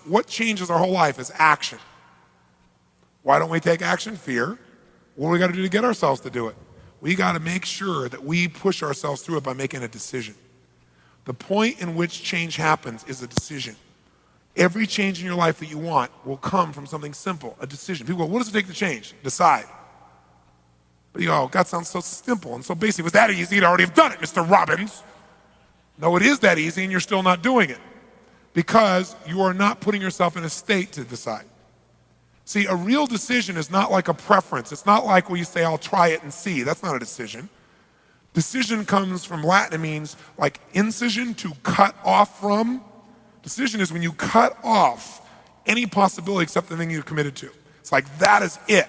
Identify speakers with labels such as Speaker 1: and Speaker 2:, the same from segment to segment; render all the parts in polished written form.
Speaker 1: what changes our whole life is action. Why don't we take action? Fear. What do we got to do to get ourselves to do it? We got to make sure that we push ourselves through it by making a decision. The point in which change happens is a decision. Every change in your life that you want will come from something simple, a decision. People go, what does it take to change? Decide. But you go, God sounds so simple and so basic. If it was that easy, you'd already have done it, Mr. Robbins. No, it is that easy and you're still not doing it because you are not putting yourself in a state to decide. See, a real decision is not like a preference. It's not like where you say, I'll try it and see. That's not a decision. Decision comes from Latin. It means like incision, to cut off from. Decision is when you cut off any possibility except the thing you're committed to. It's like that is it.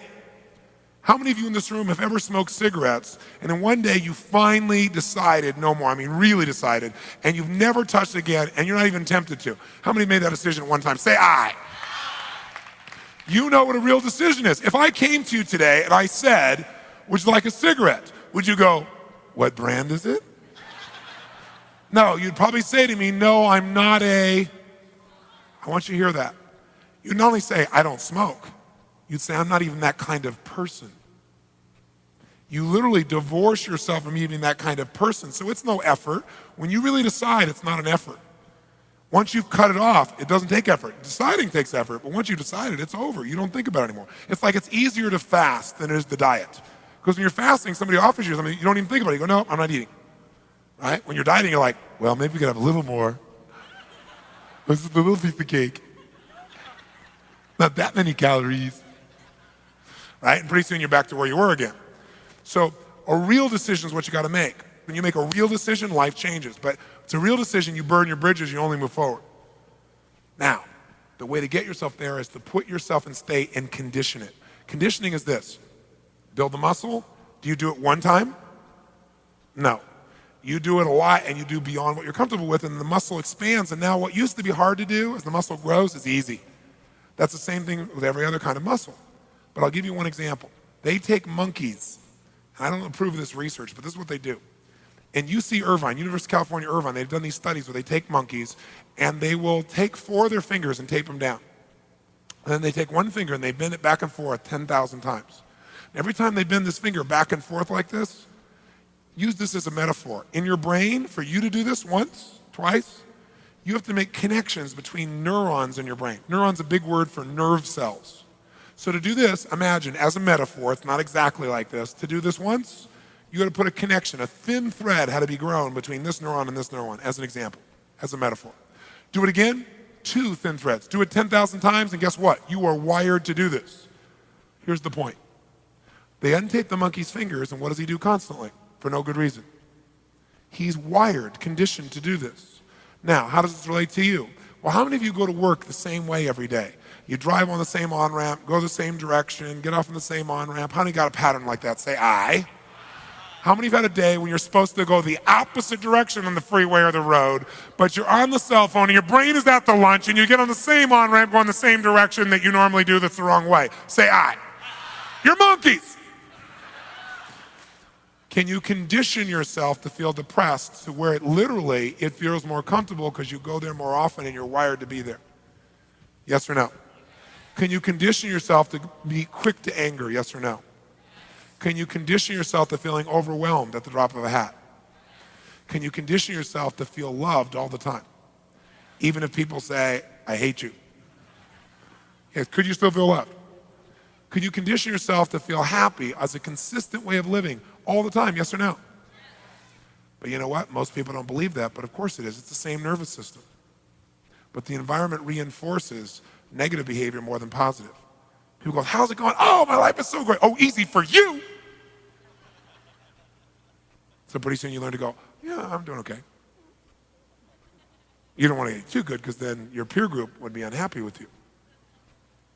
Speaker 1: How many of you in this room have ever smoked cigarettes and then one day you finally decided no more, I mean really decided, and you've never touched it again and you're not even tempted to? How many made that decision at one time? Say aye. You know what a real decision is. If I came to you today and I said, would you like a cigarette? Would you go, what brand is it? No, you'd probably say to me, no, I'm not I want you to hear that. You'd not only say, I don't smoke. You'd say, I'm not even that kind of person. You literally divorce yourself from even that kind of person. So it's no effort. When you really decide, it's not an effort. Once you've cut it off, it doesn't take effort. Deciding takes effort, but once you've decided, it's over. You don't think about it anymore. It's like it's easier to fast than it is to diet. Because when you're fasting, somebody offers you something, you don't even think about it. You go, no, I'm not eating. Right? When you're dieting, you're like, well, maybe we could have a little more. This is a little piece of cake. Not that many calories. Right? And pretty soon you're back to where you were again. So a real decision is what you got to make. When you make a real decision, life changes. But it's a real decision, you burn your bridges, you only move forward. Now, the way to get yourself there is to put yourself in state and condition it. Conditioning is this. Build the muscle. Do you do it one time? No. You do it a lot and you do beyond what you're comfortable with and the muscle expands, and now what used to be hard to do as the muscle grows is easy. That's the same thing with every other kind of muscle. But I'll give you one example. They take monkeys, and I don't approve of this research, but this is what they do. In UC Irvine, University of California, Irvine, they've done these studies where they take monkeys and they will take 4 of their fingers and tape them down. And then they take one finger and they bend it back and forth 10,000 times. And every time they bend this finger back and forth like this, use this as a metaphor. In your brain, for you to do this once, twice, you have to make connections between neurons in your brain. Neuron's a big word for nerve cells. So to do this, imagine, as a metaphor, it's not exactly like this, to do this once, you got to put a connection, a thin thread had to be grown between this neuron and this neuron, as an example, as a metaphor. Do it again, 2 thin threads. Do it 10,000 times, and guess what? You are wired to do this. Here's the point. They untape the monkey's fingers, and what does he do constantly? For no good reason. He's wired, conditioned to do this. Now, how does this relate to you? Well, how many of you go to work the same way every day? You drive on the same on-ramp, go the same direction, get off on the same on-ramp. How many got a pattern like that? Say aye. How many have had a day when you're supposed to go the opposite direction on the freeway or the road, but you're on the cell phone and your brain is at the lunch and you get on the same on-ramp going the same direction that you normally do that's the wrong way? Say aye. You're monkeys. Can you condition yourself to feel depressed to where it feels more comfortable because you go there more often and you're wired to be there? Yes or no? Can you condition yourself to be quick to anger? Yes or no? Can you condition yourself to feeling overwhelmed at the drop of a hat? Can you condition yourself to feel loved all the time? Even if people say, I hate you. Yes, could you still feel loved? Could you condition yourself to feel happy as a consistent way of living all the time? Yes or no? But you know what? Most people don't believe that, but of course it is. It's the same nervous system. But the environment reinforces negative behavior more than positive. People go, how's it going? Oh, my life is so great. Oh, easy for you. So pretty soon you learn to go, yeah, I'm doing okay. You don't want to get too good because then your peer group would be unhappy with you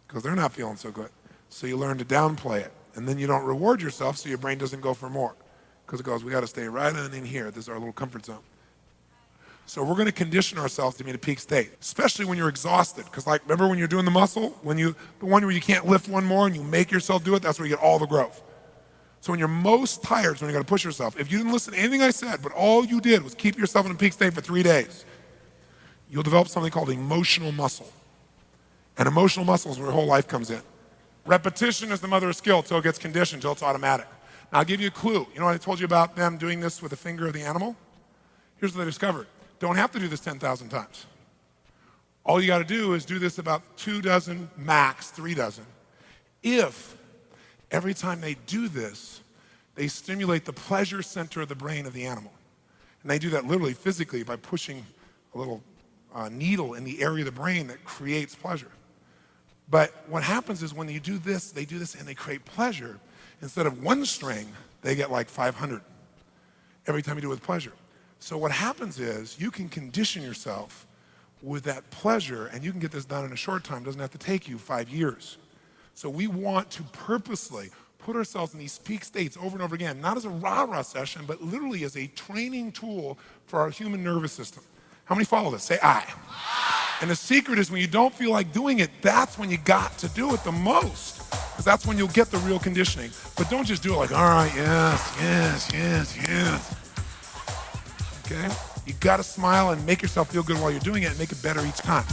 Speaker 1: because they're not feeling so good. So you learn to downplay it. And then you don't reward yourself so your brain doesn't go for more because it goes, we got to stay right on in here. This is our little comfort zone. So we're going to condition ourselves to be in a peak state, especially when you're exhausted. Because like, remember when you're doing the muscle, the one where you can't lift one more and you make yourself do it, that's where you get all the growth. So when you're most tired is when you got to push yourself. If you didn't listen to anything I said, but all you did was keep yourself in a peak state for 3 days, you'll develop something called emotional muscle. And emotional muscles where your whole life comes in. Repetition is the mother of skill till it gets conditioned, till it's automatic. Now I'll give you a clue. You know what I told you about them doing this with the finger of the animal? Here's what they discovered. Don't have to do this 10,000 times. All you got to do is do this about 2 dozen, max 3 dozen. If every time they do this, they stimulate the pleasure center of the brain of the animal. And they do that literally physically by pushing a little needle in the area of the brain that creates pleasure. But what happens is when you do this, they do this and they create pleasure. Instead of 1 string, they get like 500 every time you do it with pleasure. So what happens is you can condition yourself with that pleasure, and you can get this done in a short time. It doesn't have to take you 5 years. So we want to purposely put ourselves in these peak states over and over again, not as a rah-rah session, but literally as a training tool for our human nervous system. How many follow this? Say aye. And the secret is when you don't feel like doing it, that's when you got to do it the most. Because that's when you'll get the real conditioning. But don't just do it like, all right, yes, yes, yes, yes. Okay? You got to smile and make yourself feel good while you're doing it and make it better each time.